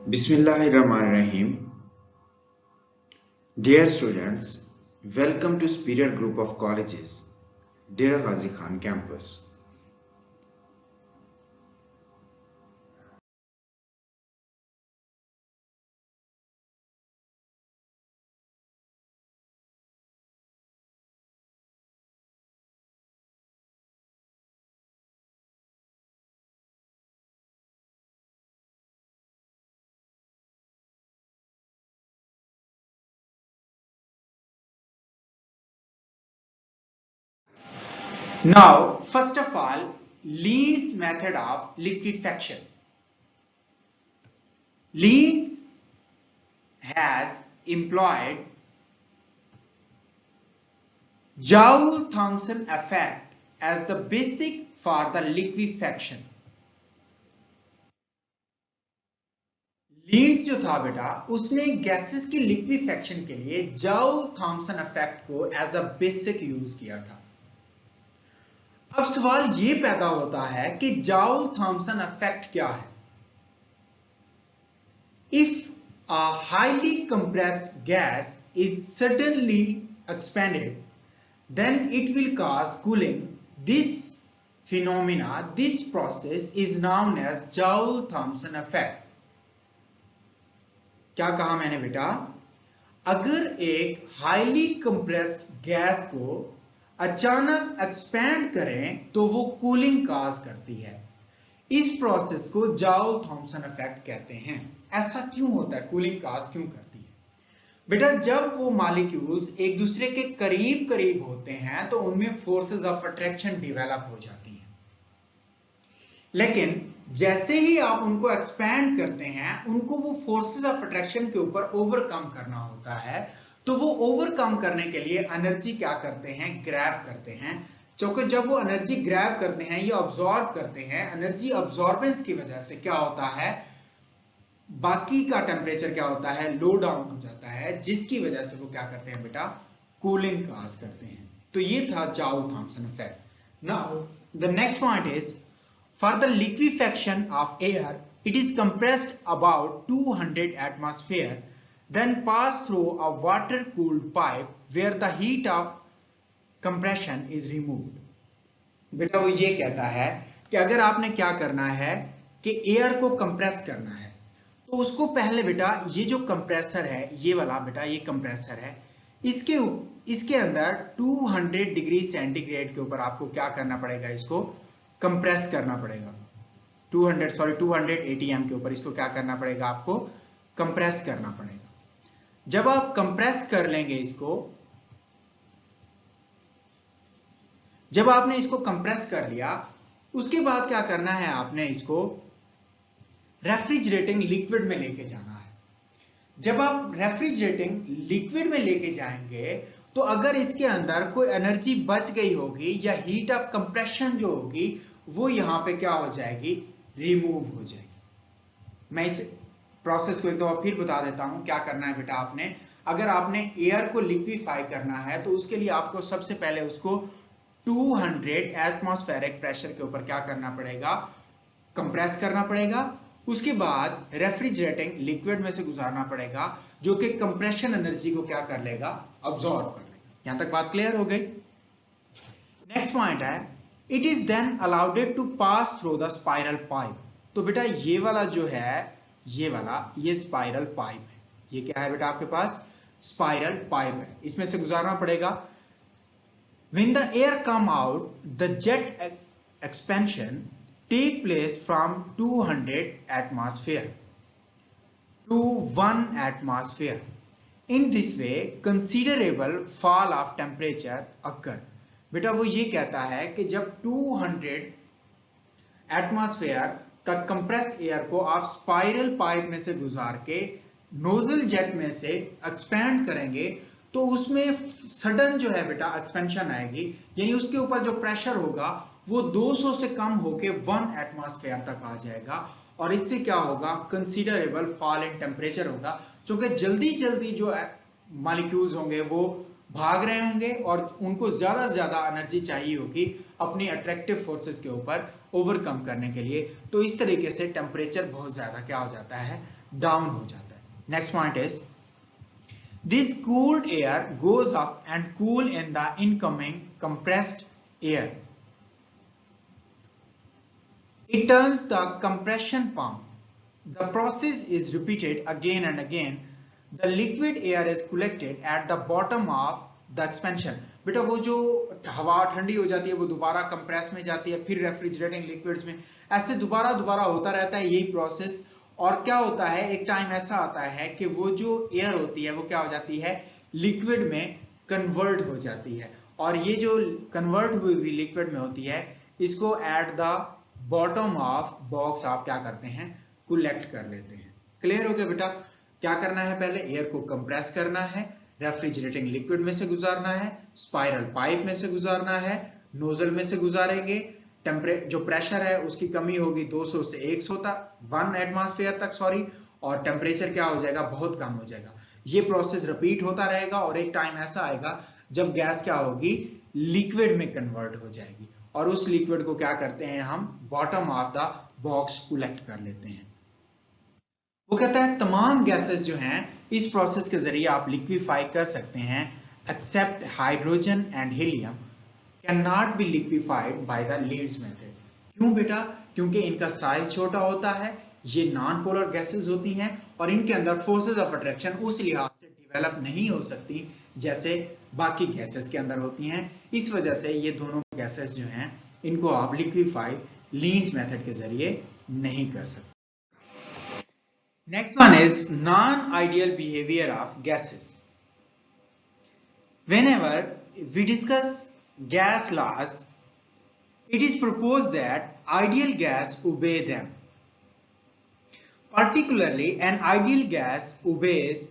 Bismillahirrahmanirrahim. Dear students, welcome to Superior Group of Colleges, Dera Ghazi Khan campus. Now, first of all, Lean's method of liquefaction. Lean's has employed Joule-Thomson effect as the basic for the liquefaction. Linde's जो था बेटा उसने gases की liquefaction के लिए Joule Thomson effect को as a basic use किया था। अब सवाल ये पैदा होता है कि जॉल-थॉमसन इफेक्ट क्या है। If a highly compressed gas is suddenly expanded then it will cause cooling. This phenomena, this process is known as Joule-Thomson effect. क्या कहा मैंने बेटा? अगर एक हाईली कंप्रेस्ड गैस को अचानक एक्सपैंड करें तो वो कूलिंग काज करती है। इस प्रोसेस को जॉल-थॉमसन इफेक्ट कहते हैं। ऐसा क्यों होता है? कूलिंग काज क्यों करती है? बेटा जब वो मॉलिक्यूल्स एक दूसरे के करीब करीब होते हैं तो उनमें फोर्सेस ऑफ अट्रैक्शन डेवलप हो जाती हैं, लेकिन जैसे ही आप उनको एक्सपैंड करते हैं उनको वो फोर्सेस ऑफ अट्रैक्शन के ऊपर ओवरकम करना होता है। तो वो ओवरकम करने के लिए एनर्जी क्या करते हैं? ग्रैब करते हैं। क्योंकि जब वो एनर्जी ग्रैब करते हैं या ऑब्जॉर्ब करते हैं, एनर्जी ऑब्जॉर्बेंस की वजह से क्या होता है, बाकी का टेम्परेचर क्या होता है? लो डाउन हो जाता है, जिसकी वजह से वो क्या करते हैं बेटा? कूलिंग काज करते हैं। तो ये था Joule Thomson effect. Now the next point is for the liquefaction of air it is compressed about 200 atmosphere then pass through a water cooled pipe where the heat of compression is removed. बेटा वो ये कहता है कि अगर आपने क्या करना है कि एयर को कंप्रेस करना है तो उसको पहले बेटा ये जो कंप्रेसर है, ये वाला बेटा ये कंप्रेसर है, इसके अंदर 200 डिग्री सेंटीग्रेड के ऊपर आपको क्या करना पड़ेगा? इसको कंप्रेस करना पड़ेगा। 280 एम के ऊपर इसको क्या करना पड़ेगा? आपको कंप्रेस करना पड़ेगा। जब आप कंप्रेस कर लेंगे इसको, जब आपने इसको कंप्रेस कर लिया उसके बाद क्या करना है? आपने इसको रेफ्रिजरेटिंग लिक्विड में लेके जाना है। जब आप रेफ्रिजरेटिंग लिक्विड में लेके जाएंगे तो अगर इसके अंदर कोई एनर्जी बच गई होगी या हीट ऑफ कंप्रेशन जो होगी वो यहां पे क्या हो जाएगी? रिमूव हो जाएगी। मैं इस प्रोसेस को एक दफा फिर बता देता हूं। क्या करना है बेटा आपने? अगर आपने एयर को लिक्विफाई करना है तो उसके लिए आपको सबसे पहले उसको 200 एटमॉस्फेरिक प्रेशर के ऊपर क्या करना पड़ेगा? कंप्रेस करना पड़ेगा। उसके बाद रेफ्रिजरेटिंग लिक्विड में से गुजारना पड़ेगा जो कि कंप्रेशन एनर्जी को क्या कर लेगा? अब्सॉर्ब कर लेगा। यहां तक बात क्लियर हो गई? नेक्स्ट पॉइंट है it is then allowed to pass through the spiral pipe. तो बेटा ये वाला जो है, ये वाला ये स्पाइरल पाइप है। ये क्या है बेटा? आपके पास स्पाइरल पाइप है, इसमें से गुजारना पड़ेगा। When the air come out the jet expansion take place from 200 atmosphere to 1 atmosphere. In this way, considerable fall of temperature occur. बेटा वो ये कहता है कि जब 200 एटमॉस्फेयर तक कंप्रेस एयर को आप स्पाइरल पाइप में से गुजार के नोजल जेट में से एक्सपैंड करेंगे तो उसमें सडन जो है बेटा एक्सपेंशन आएगी, यानी उसके ऊपर जो प्रेशर होगा वो 200 से कम होके 1 एटमॉस्फेयर तक आ जाएगा। और इससे क्या होगा? कंसीडरेबल फॉल इन टेम्परेचर होगा, क्योंकि जल्दी जल्दी जो मॉलिक्यूल्स होंगे वो भाग रहे होंगे और उनको ज्यादा से ज्यादा एनर्जी चाहिए होगी अपनी अट्रैक्टिव फोर्सेस के ऊपर ओवरकम करने के लिए। तो इस तरीके से टेम्परेचर बहुत ज्यादा क्या हो जाता है? डाउन हो जाता है। Next point is this cooled air goes up and cool in the incoming compressed air. It turns the compression pump. The process is repeated again and again. The liquid air is collected at the bottom of the expansion. बेटा वो जो हवा ठंडी हो जाती है वो दोबारा कंप्रेस में जाती है, फिर रेफ्रिजरेटिंग लिक्विड्स में, ऐसे दोबारा दोबारा होता रहता है यही प्रोसेस. और क्या होता है, एक टाइम ऐसा आता है कि वो जो एयर होती है वो क्या हो जाती है, लिक्विड में कन्वर्ट हो जाती है. और ये जो कन्वर्ट हुई हुई लिक्विड में होती है इसको at the bottom of box आप क्या करते हैं, कलेक्ट कर लेते हैं. क्लियर हो गया बेटा? क्या करना है, पहले एयर को कंप्रेस करना है, रेफ्रिजरेटिंग लिक्विड में से गुजारना है, स्पाइरल पाइप में से गुजारना है, नोजल में से गुजारेंगे. जो प्रेशर है उसकी कमी होगी 200 से 100 तक, 1 एटमॉस्फेयर तक सॉरी, और टेम्परेचर क्या हो जाएगा, बहुत कम हो जाएगा. ये प्रोसेस रिपीट होता रहेगा और एक टाइम ऐसा आएगा जब गैस क्या होगी, लिक्विड में कन्वर्ट हो जाएगी. और उस लिक्विड को क्या करते हैं हम, bottom of the box collect कर लेते हैं. वो कहता है तमाम गैसेस जो हैं इस प्रोसेस के जरिए आप लिक्विफाई कर सकते हैं, except hydrogen and helium can not be liquefied by the Linde's method. क्यों बेटा? क्योंकि इनका साइज छोटा होता है, ये नॉन पोलर गैसेस होती हैं और इनके अंदर फोर्सेस ऑफ अट्रैक्शन उस लिहाज से डेवलप नहीं हो सकती जैसे बाकी गैसेस के अंदर होती हैं. इस वजह से ये दोनों गैसेस जो हैं इनको आप लिक्विफाई लीड्स मेथड के जरिए नहीं कर सकते. Next one is non ideal behaviour of gases. Whenever we discuss gas laws, it is proposed that ideal gas obey them. Particularly, an ideal gas obeys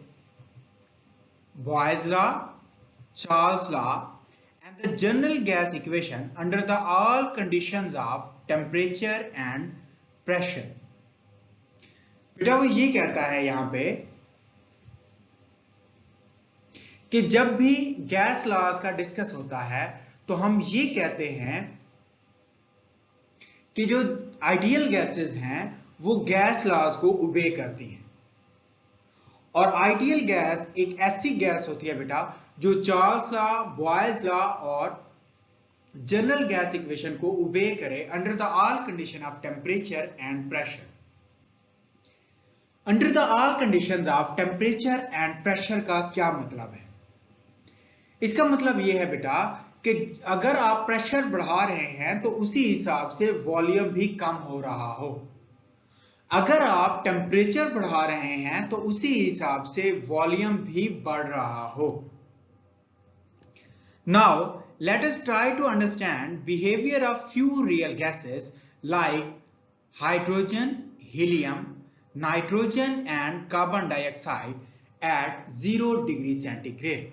Boyle's law, Charles' law, and the general gas equation under the all conditions of temperature and pressure. बेटा वो ये कहता है यहां पे कि जब भी गैस लॉज का डिस्कस होता है तो हम ये कहते हैं कि जो आइडियल गैसेस हैं वो गैस लॉज को ओबे करती हैं. और आइडियल गैस एक ऐसी गैस होती है बेटा जो चार्ल्स लॉ, बॉयल्स लॉ और जनरल गैस इक्वेशन को ओबे करे under the all condition of temperature and pressure. Under the all conditions of temperature and pressure का क्या मतलब है? इसका मतलब यह है बेटा कि अगर आप प्रेशर बढ़ा रहे हैं तो उसी हिसाब से वॉल्यूम भी कम हो रहा हो. अगर आप टेम्परेचर बढ़ा रहे हैं तो उसी हिसाब से वॉल्यूम भी बढ़ रहा हो. Now let us try to understand behaviour of few real gases like hydrogen, helium, nitrogen and carbon dioxide at 0 degree centigrade.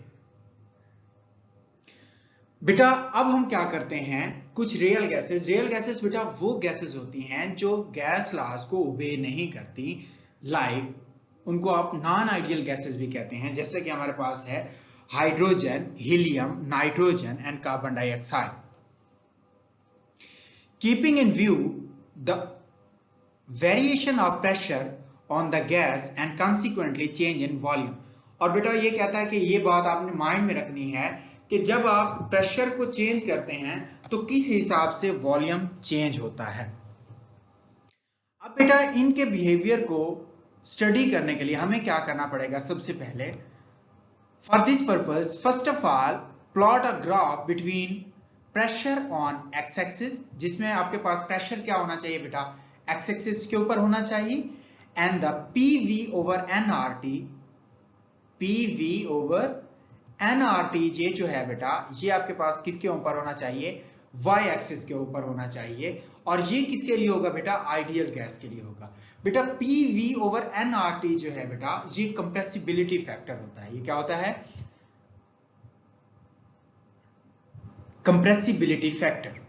बेटा अब हम क्या करते हैं, कुछ रियल गैसेस बेटा वो गैसेस होती हैं जो गैस लॉज को ओबे नहीं करती, लाइक उनको आप नॉन आइडियल गैसेस भी कहते हैं, जैसे कि हमारे पास है hydrogen, helium, nitrogen and carbon dioxide. Keeping in view the variation of pressure on the gas and consequently change in volume. और बेटा ये कहता है कि ये बात आपने माइंड में रखनी है कि जब आप प्रेशर को चेंज करते हैं तो किस हिसाब से वॉल्यूम चेंज होता है. अब बेटा इनके बिहेवियर को स्टडी करने के लिए हमें क्या करना पड़ेगा, सबसे पहले for this purpose first of all plot a graph between pressure on x axis, जिसमें आपके पास प्रेशर क्या होना चाहिए बेटा, एक्स एक्सिस के ऊपर होना चाहिए, and the PV over NRT, PV over NRT ये जो है बेटा ये आपके पास किसके ऊपर होना चाहिए, वाई एक्सिस के ऊपर होना चाहिए. और ये किसके लिए होगा बेटा, आइडियल गैस के लिए होगा. बेटा पीवी ओवर एनआरटी जो है बेटा ये कंप्रेसिबिलिटी फैक्टर होता है. ये क्या होता है, कंप्रेसिबिलिटी फैक्टर.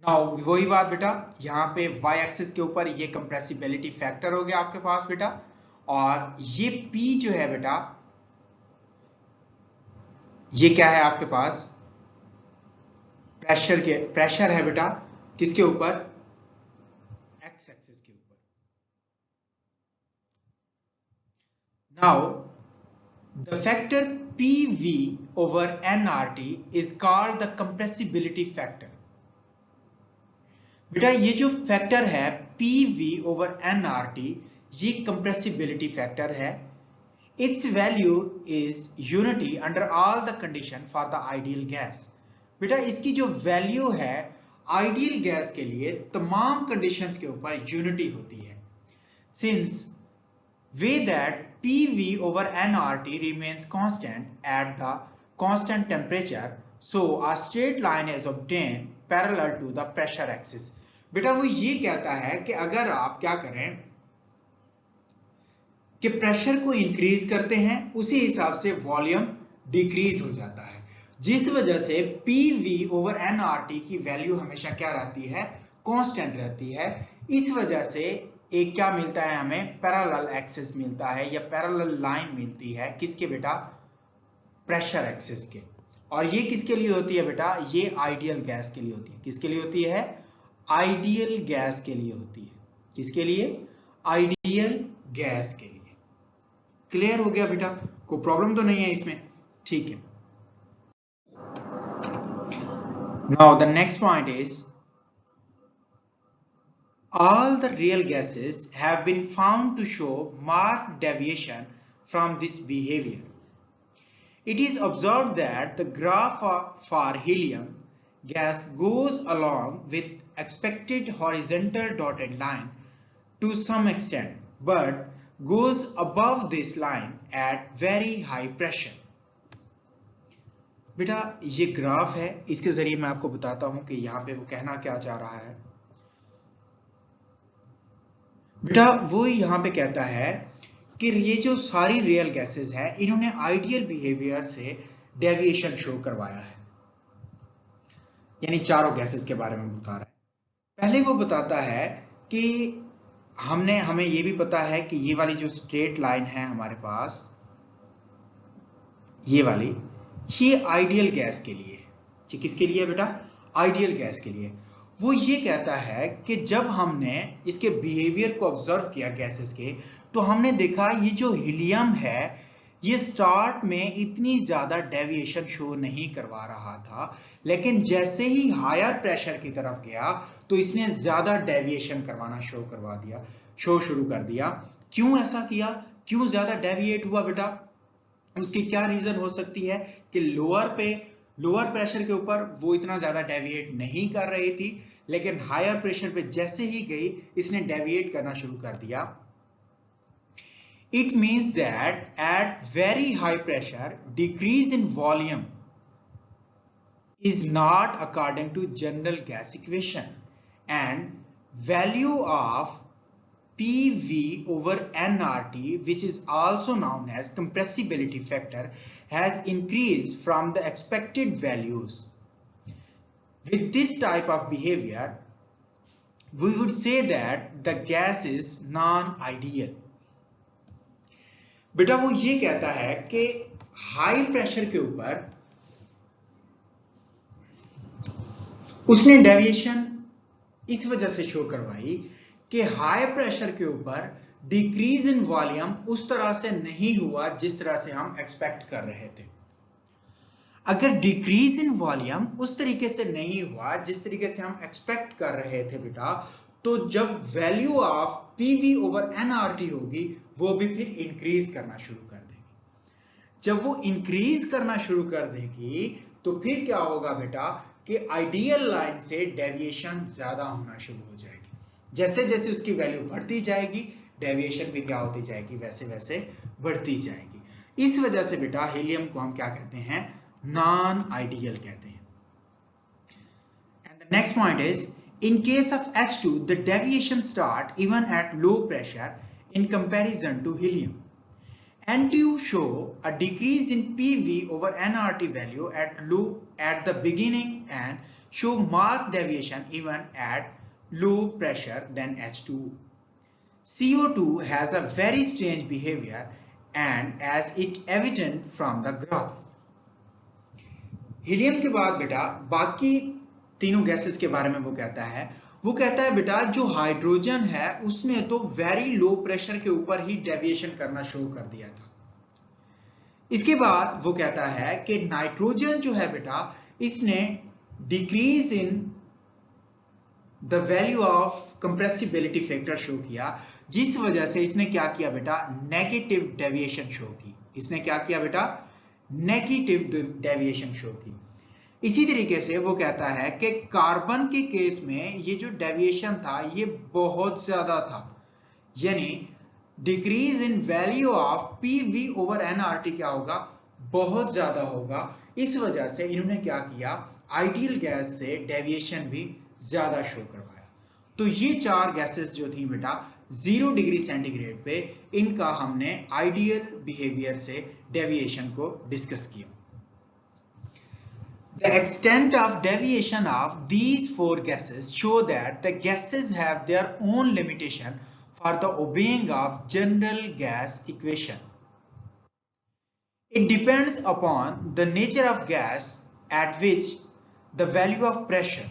नाउ वही बात बेटा यहां पे वाई एक्सिस के ऊपर ये कंप्रेसिबिलिटी फैक्टर हो गया आपके पास बेटा, और ये पी जो है बेटा ये क्या है आपके पास, प्रेशर है बेटा किसके ऊपर, एक्स एक्सिस के ऊपर. Now, the factor PV over nRT is called the compressibility factor. बेटा ये जो फैक्टर है PV over nRT, ये compressibility factor है. Its value is unity under all the condition for the ideal gas. बेटा इसकी जो वैल्यू है आइडियल गैस के लिए तमाम कंडीशंस के ऊपर यूनिटी होती है. Since way that PV over nRT remains constant at the constant temperature, so a straight line is obtained parallel to the pressure axis. बेटा वो ये कहता है कि अगर आप क्या करें कि प्रेशर को इंक्रीज करते हैं उसी हिसाब से वॉल्यूम डिक्रीज हो जाता है, जिस वजह से PV over nRT की वैल्यू हमेशा क्या रहती है, कांस्टेंट रहती है. इस वजह से एक क्या मिलता है हमें, पैरेलल एक्सिस मिलता है या पैरेलल लाइन मिलती है. किसके बेटा, प्रेशर एक्सिस के. और ये किसके लिए होती है बेटा, ये आइडियल गैस के लिए होती है. किसके लिए होती है, आइडियल गैस के लिए होती है. किसके लिए, आइडियल गैस के लिए. क्लियर हो गया बेटा, कोई प्रॉब्लम तो नहीं है इसमें, ठीक है. Now the next point is all the real gases have been found to show marked deviation from this behavior. It is observed that the graph for helium gas goes along with expected horizontal dotted line to some extent, but goes above this line at very high pressure. बेटा ये graph है, इसके जरिए मैं आपको बताता हूं कि यहाँ पे वो कहना क्या चाह रहा है. बेटा वो यहाँ पे कहता है कि ये जो सारी रियल गैसेस हैं इन्होंने आइडियल बिहेवियर से डेविएशन शो करवाया है. यानी चारों गैसेस के बारे में बता रहा है. पहले वो बताता है कि हमें ये भी पता है कि ये वाली जो स्ट्रेट लाइन है हमारे पास, ये वाली, ये आइडियल गैस के लिए है. ये किसके लिए है बेटा, आइडियल गैस के लिए. वो ये कहता है कि जब हमने इसके बिहेवियर को ऑब्जर्व किया गैसेस के, तो हमने देखा ये जो हीलियम है ये स्टार्ट में इतनी ज्यादा डेविएशन शो नहीं करवा रहा था, लेकिन जैसे ही हायर प्रेशर की तरफ गया तो इसने ज्यादा डेविएशन करवाना शो शुरू कर दिया. क्यों ऐसा किया, क्यों ज्यादा डेविएट हुआ बेटा, उसकी क्या रीजन हो सकती है कि लोअर प्रेशर के ऊपर वो इतना ज्यादा डेविएट नहीं कर रही थी, लेकिन हायर प्रेशर पे जैसे ही गई इसने डेविएट करना शुरू कर दिया. It means that at very high pressure decrease in volume is not according to general gas equation and value of PV over nRT, which is also known as compressibility factor, has increased from the expected values. With this type of behavior, we would say that the gas is non-ideal. बेटा वो ये कहता है कि high pressure के ऊपर उसने deviation इस वजह से शो करवाई कि हाई प्रेशर के ऊपर डिक्रीज इन वॉल्यूम उस तरह से नहीं हुआ जिस तरह से हम एक्सपेक्ट कर रहे थे. अगर डिक्रीज इन वॉल्यूम उस तरीके से नहीं हुआ जिस तरीके से हम एक्सपेक्ट कर रहे थे बेटा, तो जब value of PV over nRT होगी वो भी फिर इंक्रीज करना शुरू कर देगी. जब वो इंक्रीज करना शुरू कर देगी तो फिर क्या होगा बेटा कि आइडियल लाइन से डेविएशन ज्यादा होना शुरू हो जाएगी. जैसे जैसे उसकी वैल्यू बढ़ती जाएगी डेविएशन भी क्या होती जाएगी, वैसे वैसे बढ़ती जाएगी. इस वजह से बेटा हीलियम को हम क्या कहते हैं, नॉन आइडियल कहते हैं. And the next point is in case of H2 the deviation start even at low pressure in comparison to helium and to show a decrease in PV over nRT value at the beginning and show marked deviation even at low pressure than H2. CO2 has a very strange behavior and as it evident from the graph. Helium के बाद बेटा बाकी तीनों gases के बारे में वो कहता है. वो कहता है बेटा जो हाइड्रोजन है उसने तो वेरी लो प्रेशर के ऊपर ही डेविएशन करना शुरू कर दिया था। इसके बाद वो कहता है कि नाइट्रोजन जो है बेटा इसने decrease in the value of compressibility factor show किया, जिस वजह से इसने क्या किया बेटा, नेगेटिव डेविएशन शो की। इसने क्या किया बेटा, नेगेटिव डेविएशन शो की। इसी तरीके से वो कहता है कि कार्बन के केस में ये जो डेविएशन था ये बहुत ज्यादा था, यानी decrease in value of PV over NRT क्या होगा, बहुत ज्यादा होगा। इस वजह से इन्होंने क्या किया, आइडियल गैस से डेविएशन भी ज्यादा शो करवाया। तो ये चार गैसेस जो थी बेटा 0 डिग्री सेंटीग्रेड पे, इनका हमने आइडियल बिहेवियर से डेविएशन को डिस्कस किया। The extent of deviation of these four gases show that the gases have their own limitation for the obeying of general gas equation. It depends upon the nature of gas at which the value of pressure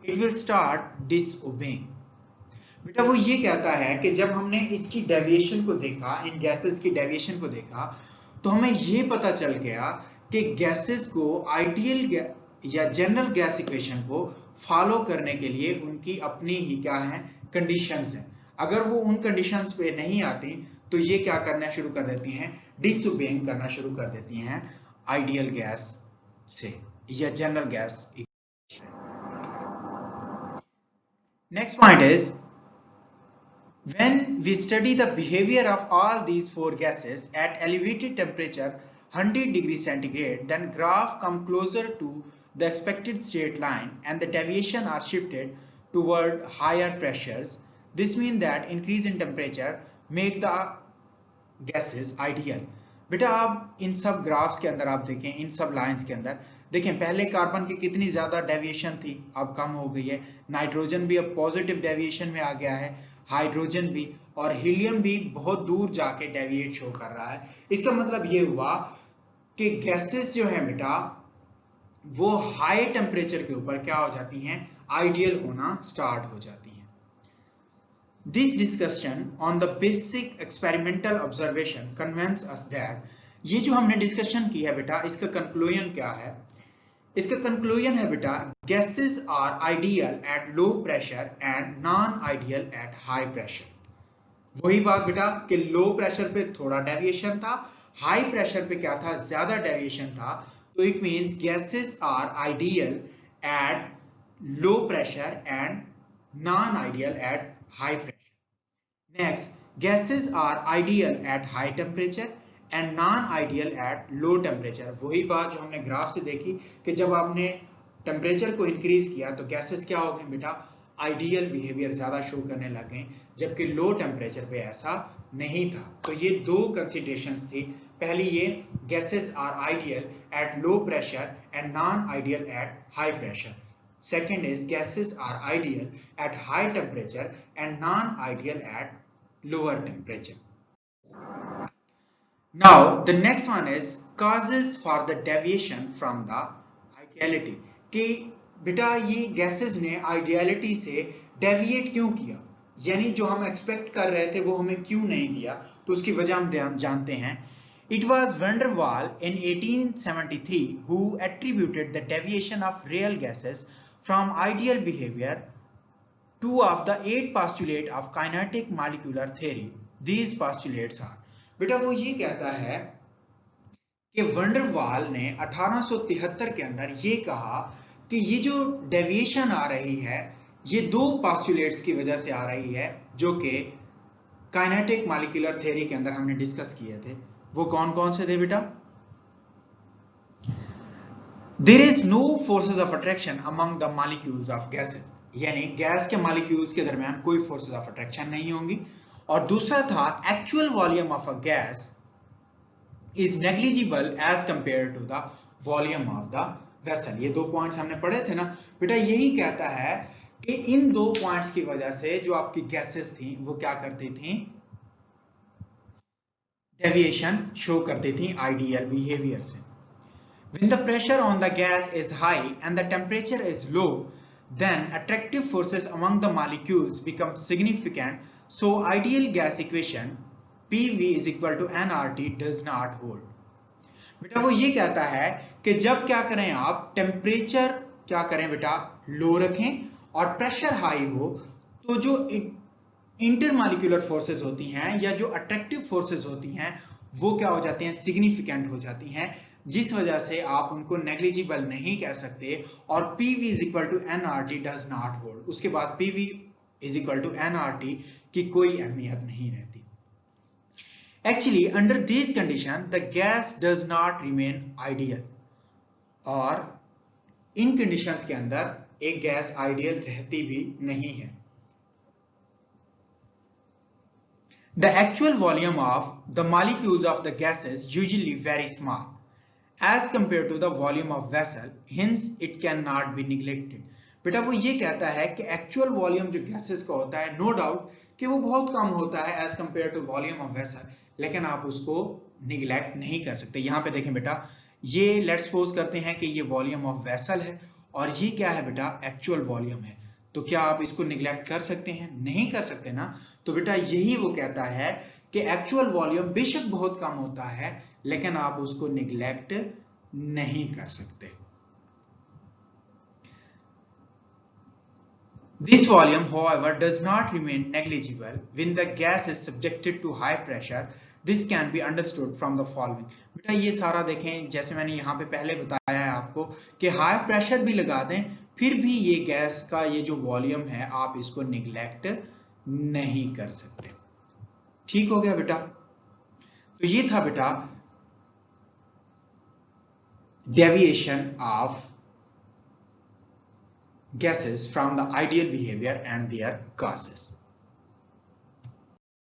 it will start disobeying. बेटा वो ये कहता है कि जब हमने इसकी deviation को देखा, इन गैसेस की डेविएशन को देखा, तो हमें ये पता चल गया कि गैसेस को आइडियल या जनरल गैस इक्वेशन को फॉलो करने के लिए उनकी अपनी ही क्या है, कंडीशंस हैं। अगर वो उन कंडीशंस पे नहीं आती तो ये क्या करना शुरू कर देती हैं, डिसओबेइंग करना शुरू कर देती हैं आइडियल गैस से या general gas. Next point is when we study the behavior of all these four gases at elevated temperature 100 degrees centigrade, then graph come closer to the expected straight line and the deviation are shifted toward higher pressures. This means that increase in temperature make the gases ideal. बेटा आप इन सब graphs के अंदर आप देखें, इन सब lines के अंदर देखें, पहले कार्बन की कितनी ज्यादा डेविएशन थी, अब कम हो गई है। नाइट्रोजन भी अब पॉजिटिव डेविएशन में आ गया है, हाइड्रोजन भी, और हीलियम भी बहुत दूर जाके डेविएट शो कर रहा है। इसका मतलब ये हुआ कि गैसेस जो है बेटा वो हाई टेम्परेचर के ऊपर क्या हो जाती हैं, आइडियल होना स्टार्ट हो जाती हैं। This discussion on the basic experimental observation convince us that, ये जो हमने डिस्कशन की है बेटा इसका कंक्लूजन क्या है, इसका कंक्लूजन है बेटा gases are ideal at low pressure and non ideal at high pressure. वही बात बेटा कि लो प्रेशर पे थोड़ा डेविएशन था, हाई प्रेशर पे क्या था, ज्यादा डेविएशन था। तो it means gases are ideal at low pressure and non ideal at high pressure. Next, gases are ideal at high temperature and non ideal at low temperature. वही बात जो हमने ग्राफ से देखी कि जब आपने टेम्परेचर को इंक्रीज किया तो गैसेस क्या हो गए बेटा, आइडियल बिहेवियर ज्यादा शो करने लग गए, जबकि लो टेम्परेचर पे ऐसा नहीं था। तो ये दो कंसीडरेशंस थी। पहली ये gases are ideal at low pressure and non ideal at high pressure. Second is gases are ideal at high temperature and non ideal at lower temperature. Now the next one is causes for the deviation from the ideality, कि बेटा ये gases ने ideality से deviate क्यों किया, यानी जो हम एक्सपेक्ट कर रहे थे वो हमें क्यों नहीं दिया, तो उसकी वजह हम जानते हैं। It was van der Waal in 1873 who attributed the deviation of real gases from ideal behavior to of the 8 postulates of kinetic molecular theory. These postulates are, बेटा वो ये कहता है कि van der Waal ने 1873 के अंदर ये कहा कि ये जो डेविएशन आ रही है ये दो पोस्टुलेट्स की वजह से आ रही है, जो कि काइनेटिक मॉलिक्यूलर थ्योरी के अंदर हमने डिस्कस किए थे। वो कौन कौन से थे बेटा? There is no forces of attraction among the molecules of gases, यानी गैस के मॉलिक्यूल्स के दरमियान कोई फोर्सेस ऑफ अट्रैक्शन नहीं होंगी। और दूसरा था actual volume of a gas is negligible as compare to the volume of the vessel. ये दो पॉइंट्स हमने पढ़े थे ना बेटा, यही कहता है कि इन दो पॉइंट्स की वजह से जो आपकी गैसेस थी वो क्या करती थी, डेविएशन शो करती थी आइडियल बिहेवियर से। When the pressure on the gas is high and the temperature is low, then attractive forces among the molecules become significant, so ideal gas equation PV is equal to nRT does not hold. बेटा वो ये कहता है कि जब क्या करें आप टेम्परेचर क्या करें बेटा लो रखें और प्रेशर हाई हो, तो जो इंटरमॉलिक्यूलर फोर्सेस होती हैं या जो अट्रैक्टिव फोर्सेस होती हैं वो क्या हो जाती हैं, सिग्निफिकेंट हो जाती हैं, जिस वजह से आप उनको नेग्लिजिबल नहीं कह सकते। और PV is equal to nRT does not hold, उसके बाद PV is equal to nRT की कोई अहमियत नहीं रहती। Actually, under these conditions, the gas does not remain ideal. और इन conditions के अंदर एक गैस आइडियल रहती भी नहीं है। The actual volume of the molecules of the gases usually very small as compared to the volume of vessel, hence it cannot be neglected. बेटा वो ये कहता है कि एक्चुअल वॉल्यूम जो गैसेस का होता है, नो डाउट कि वो बहुत कम होता है as compare to volume of vessel, लेकिन आप उसको निगलेक्ट नहीं कर सकते। यहाँ पे देखें बेटा, ये लेट्स सपोज करते हैं कि ये वॉल्यूम ऑफ वेसल है और ये क्या है बेटा, एक्चुअल वॉल्यूम है, तो क्या आप इसको निगलेक्ट कर सकते हैं? नहीं कर सकते ना। तो बेटा यही वो कहता है कि एक्चुअल वॉल्यूम बेशक बहुत कम होता है, लेकिन आप उसको निगलेक्ट नहीं कर सकते। This volume, however, does not remain negligible when the gas is subjected to high pressure. This can be understood from the following. बेटा ये सारा देखें, जैसे मैंने यहाँ पे पहले बताया है आपको कि हाई प्रेशर भी लगा दें फिर भी ये गैस का ये जो वॉल्यूम है आप इसको निगलेक्ट नहीं कर सकते। ठीक हो गया बेटा? तो ये था बेटा deviation of gases from the ideal behavior and their causes.